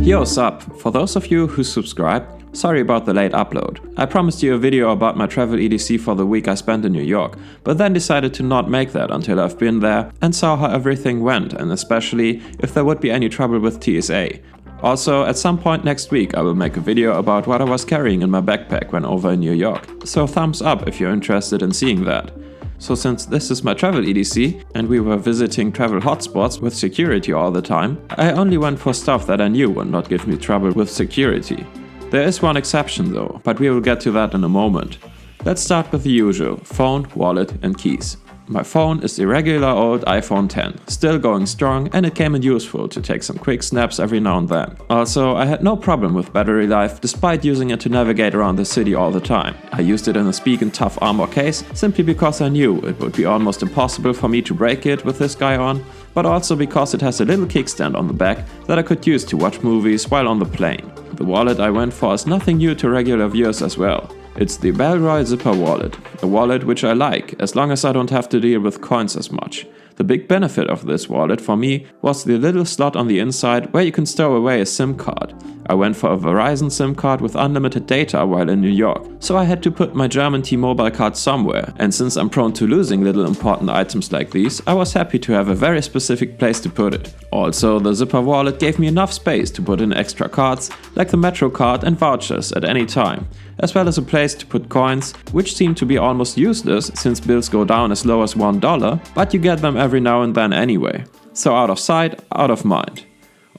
Yo, sup! For those of you who subscribed, sorry about the late upload. I promised you a video about my travel EDC for the week I spent in New York, but then decided to not make that until I've been there and saw how everything went, and especially if there would be any trouble with TSA. Also, at some point next week I will make a video about what I was carrying in my backpack when over in New York, so thumbs up if you're interested in seeing that. So since this is my travel EDC and we were visiting travel hotspots with security all the time, I only went for stuff that I knew would not give me trouble with security. There is one exception though, but we will get to that in a moment. Let's start with the usual: phone, wallet and keys. My phone is the regular old iPhone X, still going strong, and it came in useful to take some quick snaps every now and then. Also, I had no problem with battery life despite using it to navigate around the city all the time. I used it in a Spigen Tough Armor case simply because I knew it would be almost impossible for me to break it with this guy on, but also because it has a little kickstand on the back that I could use to watch movies while on the plane. The wallet I went for is nothing new to regular viewers as well. It's the Bellroy Zipper wallet, a wallet which I like, as long as I don't have to deal with coins as much. The big benefit of this wallet for me was the little slot on the inside where you can stow away a SIM card. I went for a Verizon SIM card with unlimited data while in New York, so I had to put my German T-Mobile card somewhere, and since I'm prone to losing little important items like these, I was happy to have a very specific place to put it. Also, the Zipper wallet gave me enough space to put in extra cards, like the Metro card and vouchers at any time, as well as a place to put coins, which seem to be almost useless since bills go down as low as $1, but you get them every now and then anyway. So out of sight, out of mind.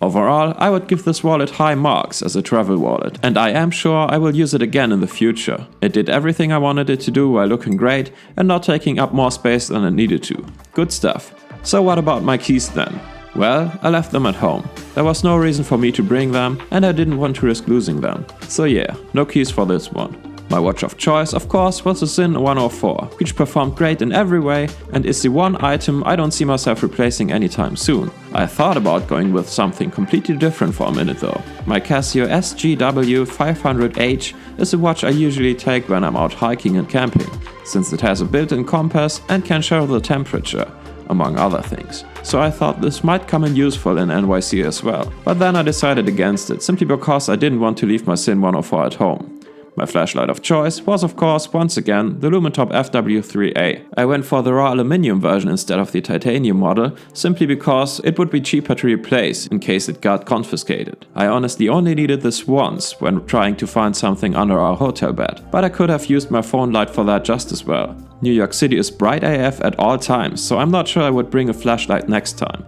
Overall, I would give this wallet high marks as a travel wallet, and I am sure I will use it again in the future. It did everything I wanted it to do while looking great and not taking up more space than it needed to. Good stuff. So what about my keys then? Well, I left them at home. There was no reason for me to bring them, and I didn't want to risk losing them. So yeah, no keys for this one. My watch of choice, of course, was the Sinn 104, which performed great in every way and is the one item I don't see myself replacing anytime soon. I thought about going with something completely different for a minute though. My Casio SGW 500H is a watch I usually take when I'm out hiking and camping, since it has a built-in compass and can show the temperature, among other things. So I thought this might come in useful in NYC as well. But then I decided against it, simply because I didn't want to leave my Sinn 104 at home. My flashlight of choice was of course once again the Lumintop FW3A. I went for the raw aluminium version instead of the titanium model, simply because it would be cheaper to replace in case it got confiscated. I honestly only needed this once when trying to find something under our hotel bed, but I could have used my phone light for that just as well. New York City is bright AF at all times, so I'm not sure I would bring a flashlight next time.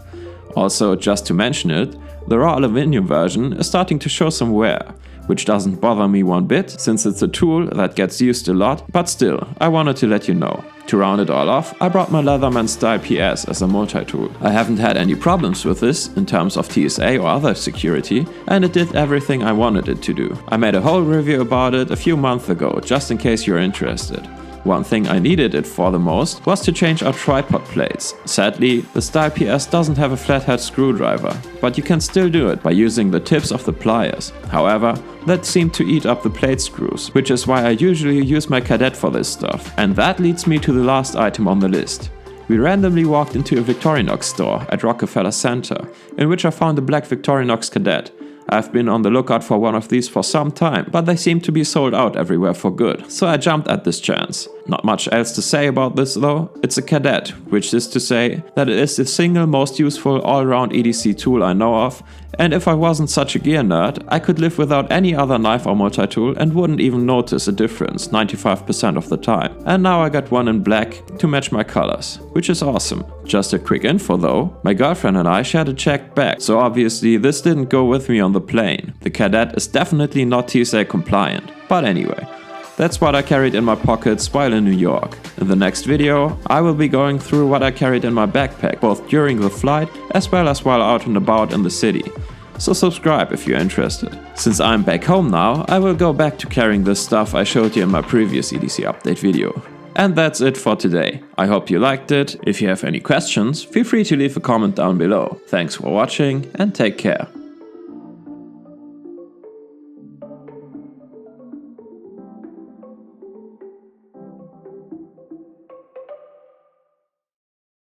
Also, just to mention it, the raw aluminium version is starting to show some wear, which doesn't bother me one bit since it's a tool that gets used a lot, but still, I wanted to let you know. To round it all off, I brought my Leatherman style PS as a multi-tool. I haven't had any problems with this in terms of TSA or other security, and it did everything I wanted it to do. I made a whole review about it a few months ago, just in case you're interested. One thing I needed it for the most was to change our tripod plates. Sadly, the Style PS doesn't have a flathead screwdriver, but you can still do it by using the tips of the pliers. However, that seemed to eat up the plate screws, which is why I usually use my Cadet for this stuff. And that leads me to the last item on the list. We randomly walked into a Victorinox store at Rockefeller Center, in which I found a black Victorinox Cadet. I've been on the lookout for one of these for some time, but they seem to be sold out everywhere for good, so I jumped at this chance. Not much else to say about this though. It's a Cadet, which is to say that it is the single most useful all-round EDC tool I know of, and if I wasn't such a gear nerd, I could live without any other knife or multi-tool and wouldn't even notice a difference 95% of the time. And now I got one in black to match my colors, which is awesome. Just a quick info though, my girlfriend and I shared a checked bag, so obviously this didn't go with me on the plane. The Cadet is definitely not TSA compliant, but anyway. That's what I carried in my pockets while in New York. In the next video, I will be going through what I carried in my backpack, both during the flight as well as while out and about in the city. So subscribe if you're interested. Since I'm back home now, I will go back to carrying this stuff I showed you in my previous EDC update video. And that's it for today. I hope you liked it. If you have any questions, feel free to leave a comment down below. Thanks for watching and take care.